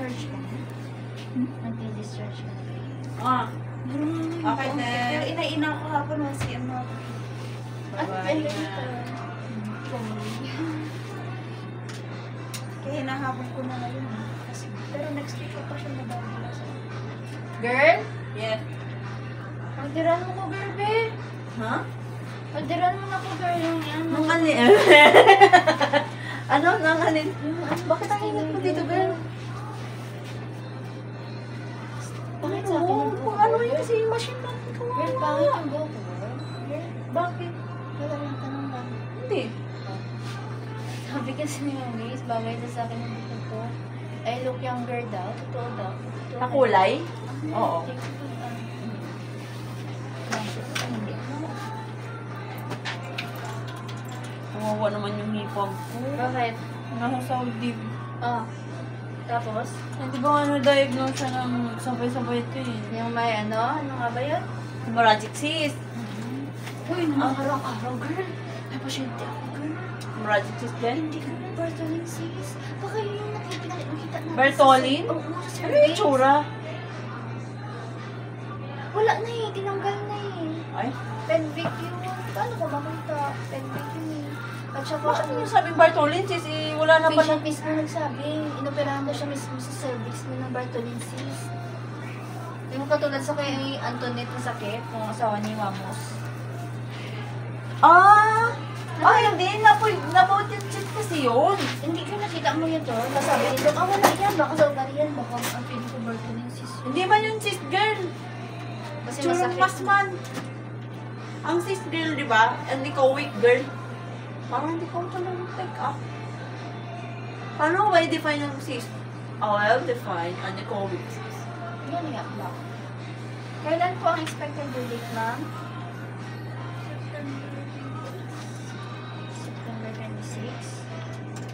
Nag-discharge ka na? Nag-discharge ka na? Ah, Okay, Pero ina-ina ko hapon mo si ano. bye-bye na. Kaya hinahabol ko na ngayon. Kasi, pero next week ko pa siya nababala sa... Girl? Yes. Pagdiran mo ko, girl, be. Ha? Pagdiran mo na ko, girl, yung yan. Nanganin. Ano? Nanganin? Bakit ang ingat mo dito, girl? Bakit sa akin yung buhok Kung ano ko, yun girl? kasi yung machine lang. Girl, bakit yung buhok ko, girl? Girl, Bakit? wala lang tanong lang. Hindi. Sabi kasi ni Mamis, bagay na sa akin yung buhok ko. I look younger daw. Totoo daw. Totoo Sa kulay? daw. Oo. Thank you. Hindi. Kawawa naman yung hipag ko. Bakit? Nasa Saudi. Ah. Tapos? Hindi ba ano diagnose siya ng sabay-sabay ito eh? Yung may ano? Ano nga ba yun? Hemorrhagic cyst. Uy, araw-araw, girl. May pasyente ako, girl. Hemorrhagic cyst din? Hindi ka na Bartolin sis. Baka yun yung nakita natin. Bartolin? Oo, sa Ano yung cervix. tsura? Wala na eh. Tinanggal na eh. Ay? Pelvic yun. Paano ko makita? Pelvic yun eh. At saka, Bakit mo sabing Bartolin sis? Eh, wala na pala. patient mismo nagsabi. Inoperahan daw siya mismo sa cervix mo ng Bartolin sis. Yung katulad sa kay Antoinette na sakit, yung asawa ni Wamos. Ah! Ay, hindi. Nabaut yung cyst kasi yun. Hindi ka nakita mo yun to? Nasabi nito, wala yan. Baka sa ugali yan. Baka ang feeling ko Bartolin sis. Hindi man yung cyst girl. Kasi Tsurong masakit. pasman. Ang cyst girl, di ba? Hindi ka weak girl. Parang hindi ko pala take up. Paano ba i-define yung cyst? Oh, I'll define anechoic cyst. Yan nga ba? Kailan po ang expected due date, ma'am? September 26.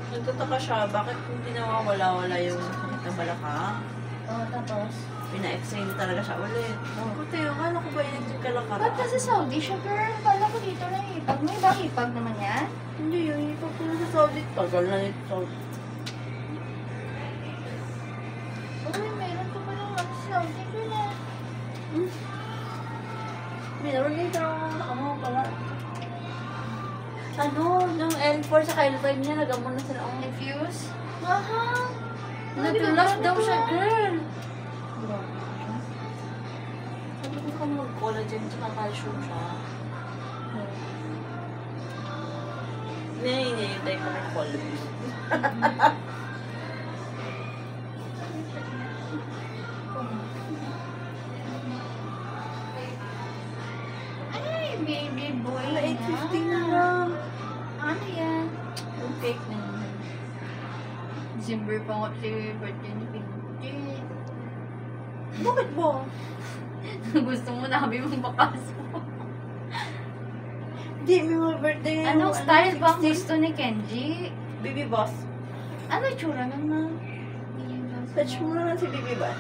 Nagtataka siya, bakit hindi nawawala-wala yung sakit ng balakang? Oh, tapos? Pina-x-ray na talaga siya ulit. Oh. Puti, akala ko ba electric ka lang Ba't kasi Saudi siya, girl? Kala ko dito na hipag. May ba hipag naman yan? Hindi, yung ipag ko na sa Saudi. Tagal na nito Saudi. Uy, meron ko pa lang ako sa Saudi, girl ah. Meron din pero ano pala. Ano, yung L4 sa L5 niya, nagamon na sila. Oh, Infuse? Aha! nag-love daw siya, girl. Sabi ko kung mag-collagen tsaka calcium siya. Hinihintay ko ng collagen. Ay, baby boy Wala, 8:50 na lang. Ano yan? Yung fake na yun. December pa nga si birthday ni Pinky. Bakit ba? Gusto mo na kami mong bakaso. Hindi, may mga birthday ngayon. Anong style ba ang 16? gusto ni Kenji? Baby Boss. Ano tsura lang na? Touch mo na lang si Baby Boss.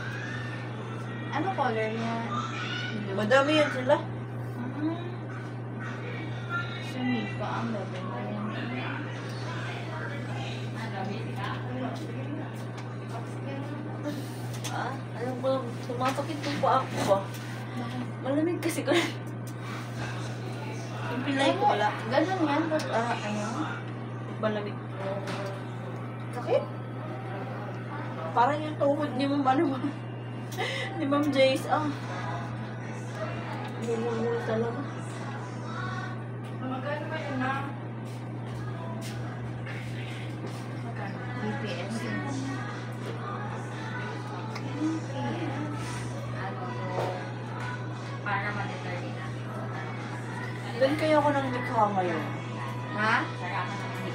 Ano color yan? Madami yan sila. Sumipa ang baby mo yan. Ah, alam ko, sumasakit yung paa ko ba? Malamig kasi ko. Yung pilay ko wala. Ganun yan. Ba't ano? Malamig. Sakit? Parang yung tuhod ni Ma'am, ano ba? Ni Ma'am Jace, ah. Bumulol talaga. Magkano ba yun na? BPS. Para ma-determine na. Doon kaya ako ng likha ngayon. Ha?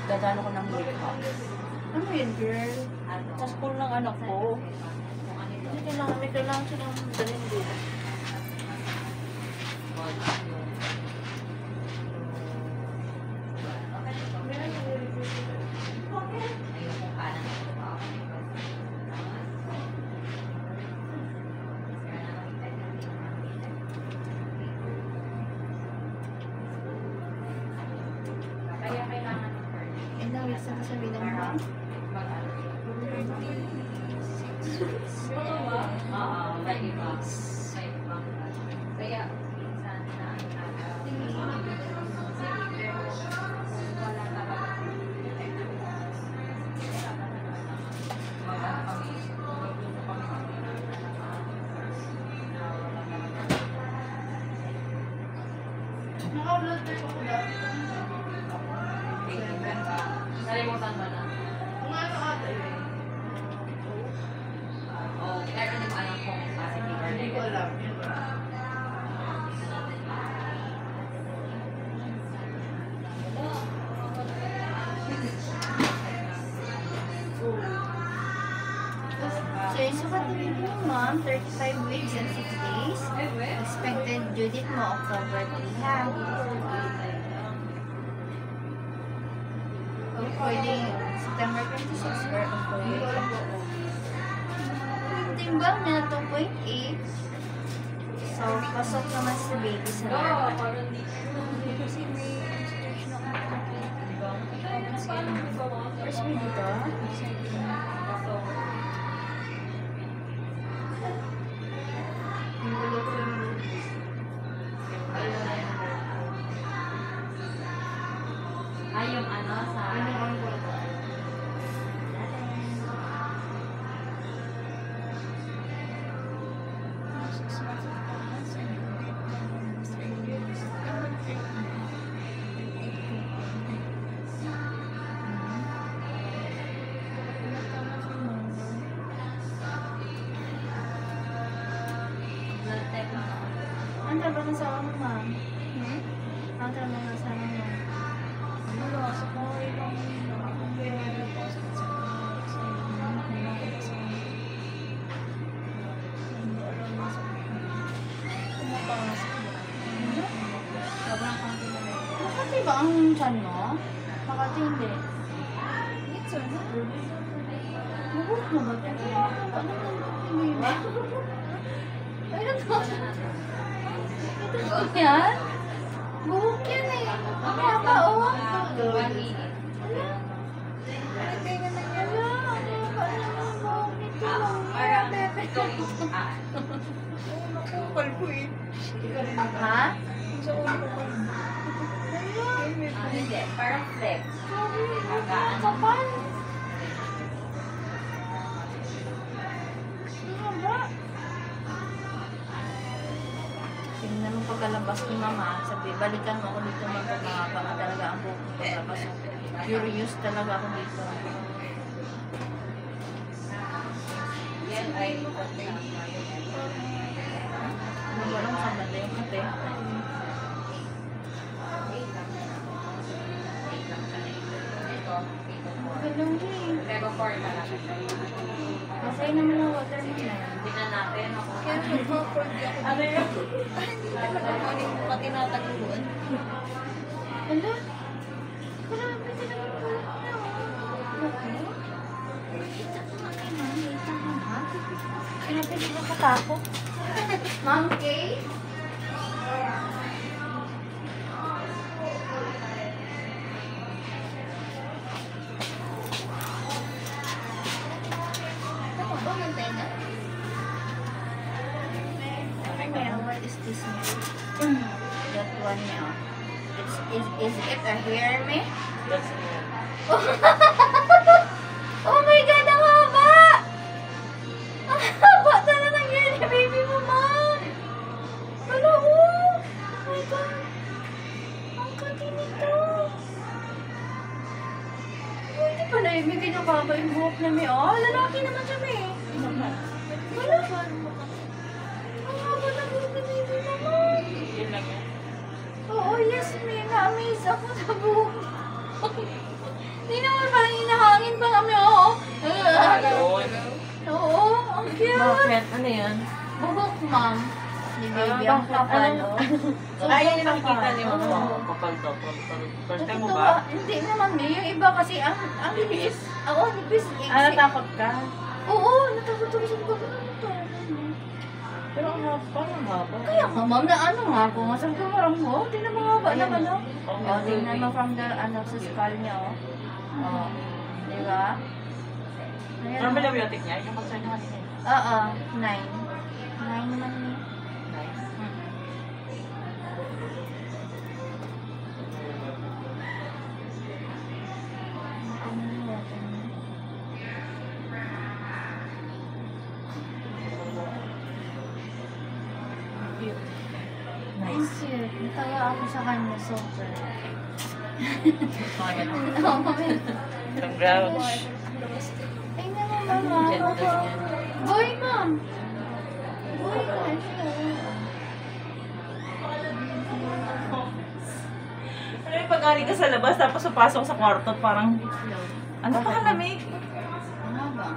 Dadalo ko ng likha. Ano yun, girl? Sa school ng anak ko. Hindi kailangan silang dalhin dito. Eh, nawis na sabihin ng mom. Oo, may iba. May ibang kaya, minsan na wala talaga. Naka-upload tayo ko dati. Nalimutan mo na. Kung ano ata yun. Oo, pero hindi ko alam kung positive or Hindi ko negative. alam. Yun ba? So, yung sukat ni baby mo, ma'am, 35 weeks and 6 days. Expected due date mo, October 3, ha? O pwede September 26 or October 3. Timbang niya 2.8. So, pasok naman sa baby sa normal. Kasi may instruction ako First week dito? Yung gulo ko yung Ay, yung ano sa... Ano ang gulo ko? Blood type lang ako. Ang trabaho ng asawa mo, ma'am? Ang trabaho ng asawa mo? Wala, sa mga ibang Sobrang konti na rin. Makati ba ang chan mo? Makati hindi. Mabuhok na ba? Ano yung ba? Ay, ito. Ito ba yan? Buhok yan eh. Ang haba, oh. 1 minute. Parang Kupal ko eh. Ha? Sa ulo ko. hindi. Parang flex. Magaan. Kapal. Ang haba. Tingnan mo pagkalabas ni mama, sabi, balikan mo ako dito magpapahaba ka talaga ang buhok mo paglabas. Curious talaga ako dito. Yan ay Ano ba lang sa banda yung kape? Ganun din. Pero 4 talaga. Masaya naman ang water mo na. Hindi na natin ako. Kaya nagpa-forge ako. Ano yun? Hindi talaga ako yung pati natagpuan. Hala? Grabe talaga po. Kita ko nga kay ma'am. Kita ko ha? Sinabi di ba katapok? Ma'am Kay? Ako ba ng tena? What is this meal? That one niya. Is it a hair me? Oh my God, ang haba! Ang haba talaga ng hair ni baby mo, ma'am! Wala, oh! Oh my God! Ang kati nito! Oh, hindi pala ibig kinakaba yung buhok na may, oh, lalaki naman siya, may. Wala. Ang haba ng buhok ni baby mo, ma'am! Yun lang yan. Oo, yes, may na-amaze ako sa buhok. Hindi naman parang inahangin pa kami, oo. Oo, ang cute. Bakit? Ano yan? Buhok, ma'am. Ni baby, ang kapal, oh. Ay, yan yung nakikita ni Mama. Oo. Kapal to. First time mo Natutuwa. ba? Hindi naman, may. Yung iba kasi, ang nipis. Oo, nipis. Natakot ka? Oo, natakot ako sa buhok. Pero ang haba, parang haba. Kaya nga, ma'am, na ano nga ako. Masang ko parang, oh, di na mga ba naman, oh. Oh, tingnan mo from the, sa skull niya, oh. Oh, di ba? Ayan, Pero oh. malawiotic niya. Yung concern naman niya. Oo, 9. 9 naman niya. Nice. Cute. Natawa ako sa kanya, super. Mga ganun. Oo, mami. Congrats. Tingnan mo, mama. Ganda yan. Boy, ma'am. Boy na siya. Ano yung pag-aling ka sa labas, tapos papasok sa kwarto, parang, ano pa kalamig? Ano ba?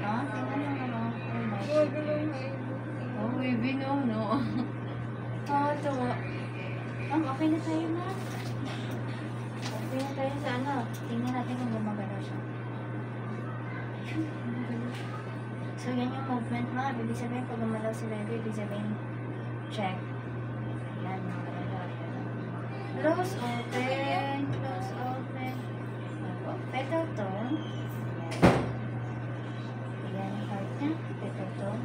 Ah, tingnan mo, mama. Oh, baby, no. Tawa. Ma'am, okay na tayo, ma'am. Okay na tayo sa ano. Tingnan natin kung gumagalaw siya. So, yan yung movement, ma'am. Ibig sabihin, pag gumalaw si baby, ibig sabihin, check. Ayan, gumagalaw. Close, open. Close, open. Petal tone. Ayan yung heart niya. Petal tone.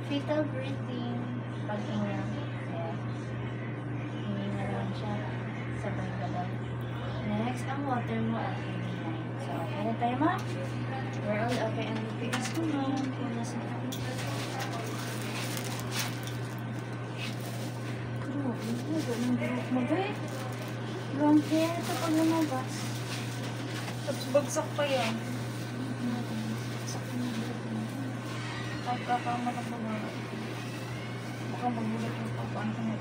Fetal breathing. Pag-inga. Ayan. Hininga lang siya. Sabay galaw. Next, ang water mo at hininga. So, okay na tayo, ma'am? We're all okay. Ang lipigas ko, ma'am. Kung nasa Grabe, mo ba eh? Long hair ito pag lumabas. Tapos bagsak pa yan. Pagkakamatak mo ba? Baka magulat yung papaan ko na.